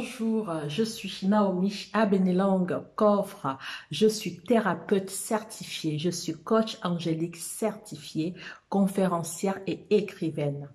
Bonjour, je suis Naomi Abenelang Coffre. Je suis thérapeute certifiée, je suis coach angélique certifiée, conférencière et écrivaine.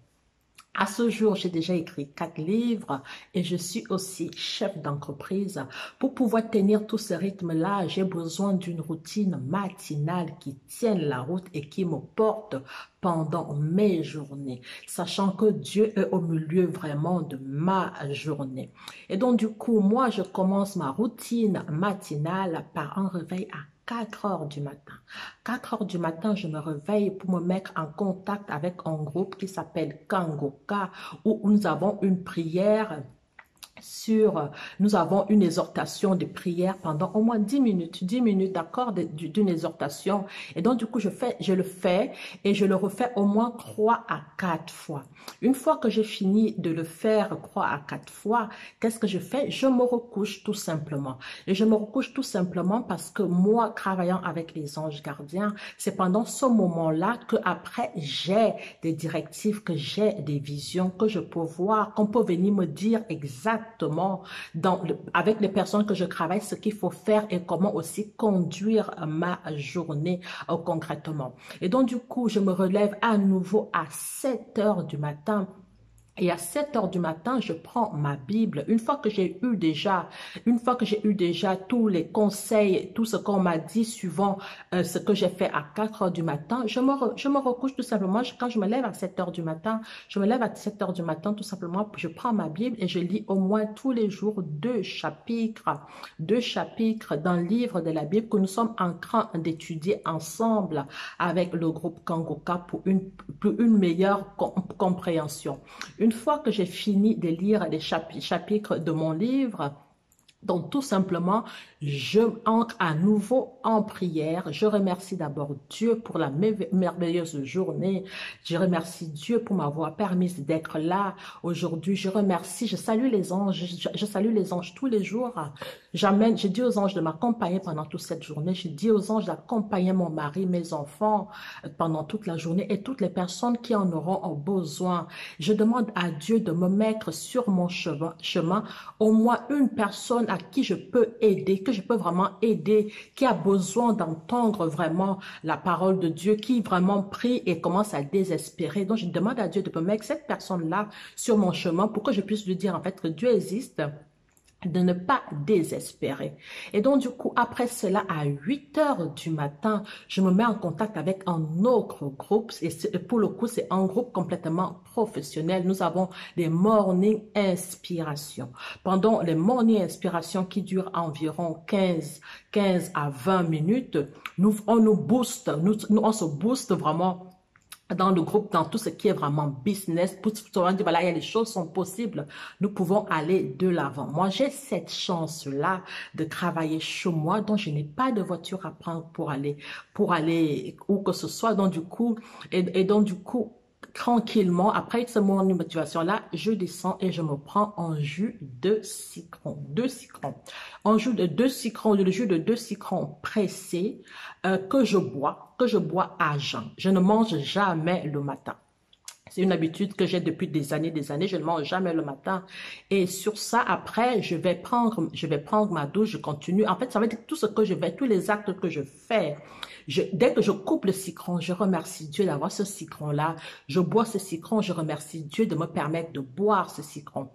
À ce jour, j'ai déjà écrit 4 livres et je suis aussi chef d'entreprise. Pour pouvoir tenir tout ce rythme-là, j'ai besoin d'une routine matinale qui tienne la route et qui me porte pendant mes journées, sachant que Dieu est au milieu vraiment de ma journée. Et donc, du coup, moi, je commence ma routine matinale par un réveil à 4 heures du matin. 4 heures du matin, je me réveille pour me mettre en contact avec un groupe qui s'appelle Kangoka, où nous avons une prière nous avons une exhortation de prière pendant au moins 10 minutes d'accord, d'une exhortation. Et donc, du coup, je le fais et je le refais au moins 3 à 4 fois. Une fois que j'ai fini de le faire 3 à 4 fois, qu'est-ce que je fais? Je me recouche tout simplement. Et je me recouche tout simplement parce que moi, travaillant avec les anges gardiens, c'est pendant ce moment-là que après j'ai des directives, que j'ai des visions, que je peux voir, qu'on peut venir me dire exactement avec les personnes que je travaille, ce qu'il faut faire et comment aussi conduire ma journée concrètement. Et donc, du coup, je me relève à nouveau à 7 heures du matin. Et à 7 heures du matin, je prends ma Bible. Une fois que j'ai eu déjà tous les conseils, tout ce qu'on m'a dit suivant ce que j'ai fait à 4 heures du matin, je me recouche tout simplement. Quand je me lève à 7 heures du matin, je me lève à 7 heures du matin tout simplement, je prends ma Bible et je lis au moins tous les jours deux chapitres dans le livre de la Bible que nous sommes en train d'étudier ensemble avec le groupe Kangoka pour une meilleure compréhension. Une fois que j'ai fini de lire les chapitres de mon livre, donc, tout simplement, je entre à nouveau en prière. Je remercie d'abord Dieu pour la merveilleuse journée. Je remercie Dieu pour m'avoir permis d'être là aujourd'hui. Je salue les anges. Je salue les anges tous les jours. Je dis aux anges de m'accompagner pendant toute cette journée. Je dis aux anges d'accompagner mon mari, mes enfants pendant toute la journée et toutes les personnes qui en auront besoin. Je demande à Dieu de me mettre sur mon chemin au moins une personne à qui je peux aider, que je peux vraiment aider, qui a besoin d'entendre vraiment la parole de Dieu, qui vraiment prie et commence à désespérer. Donc, je demande à Dieu de me mettre cette personne-là sur mon chemin pour que je puisse lui dire en fait que Dieu existe, de ne pas désespérer. Et donc, du coup, après cela, à 8 heures du matin, je me mets en contact avec un autre groupe. Et pour le coup, c'est un groupe complètement professionnel. Nous avons les morning inspiration. Pendant les morning inspiration qui durent environ 15 à 20 minutes, on nous booste, on se booste vraiment dans le groupe, dans tout ce qui est vraiment business, pour se dire, voilà, les choses sont possibles, nous pouvons aller de l'avant. Moi, j'ai cette chance-là de travailler chez moi, donc je n'ai pas de voiture à prendre pour aller où que ce soit. Donc, du coup, donc, du coup, tranquillement, après ce moment de motivation-là, je descends et je me prends un jus de citron. 2 citrons. Un jus de 2 citrons, le jus de 2 citrons pressés que je bois à jeun. Je ne mange jamais le matin. C'est une habitude que j'ai depuis des années. Je ne mange jamais le matin. Et sur ça, après, je vais prendre ma douche, je continue. En fait, ça veut dire tout ce que je fais, tous les actes que je fais. Dès que je coupe le citron, je remercie Dieu d'avoir ce citron-là. Je bois ce citron, je remercie Dieu de me permettre de boire ce citron.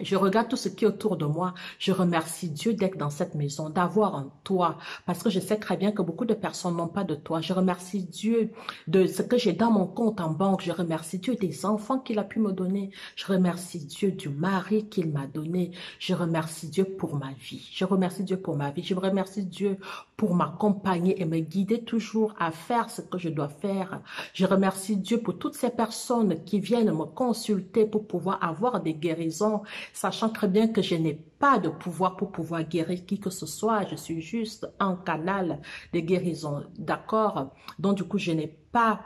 Je regarde tout ce qui est autour de moi. Je remercie Dieu d'être dans cette maison, d'avoir un toit, parce que je sais très bien que beaucoup de personnes n'ont pas de toit. Je remercie Dieu de ce que j'ai dans mon compte en banque. Je remercie Dieu des enfants qu'il a pu me donner. Je remercie Dieu du mari qu'il m'a donné. Je remercie Dieu pour ma vie. Je remercie Dieu pour ma vie. Je remercie Dieu pour m'accompagner et me guider toujours à faire ce que je dois faire. Je remercie Dieu pour toutes ces personnes qui viennent me consulter pour pouvoir avoir des guérisons, sachant très bien que je n'ai pas de pouvoir pour pouvoir guérir qui que ce soit. Je suis juste un canal de guérison, d'accord? Donc, du coup, je n'ai pas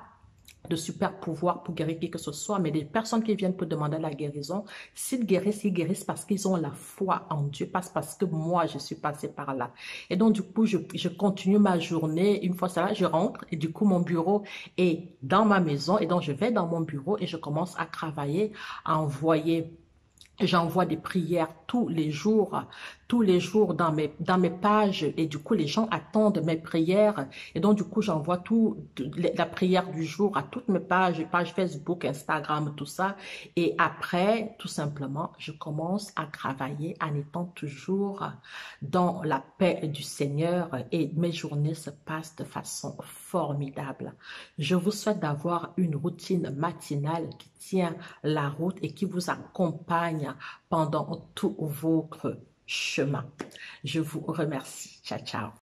de super pouvoir pour guérir qui que ce soit, mais des personnes qui viennent pour demander la guérison, s'ils guérissent parce qu'ils ont la foi en Dieu, pas parce que moi, je suis passée par là. Et donc, du coup, je continue ma journée. Une fois ça, je rentre et du coup, mon bureau est dans ma maison. Et donc, je vais dans mon bureau et je commence à travailler, à envoyer J'envoie des prières tous les jours dans mes pages et du coup les gens attendent mes prières et donc du coup j'envoie la prière du jour à toutes mes pages Facebook, Instagram, tout ça et après tout simplement je commence à travailler en étant toujours dans la paix du Seigneur et mes journées se passent de façon formidable. Je vous souhaite d'avoir une routine matinale qui tient la route et qui vous accompagne pendant tout votre chemin. Je vous remercie. Ciao, ciao.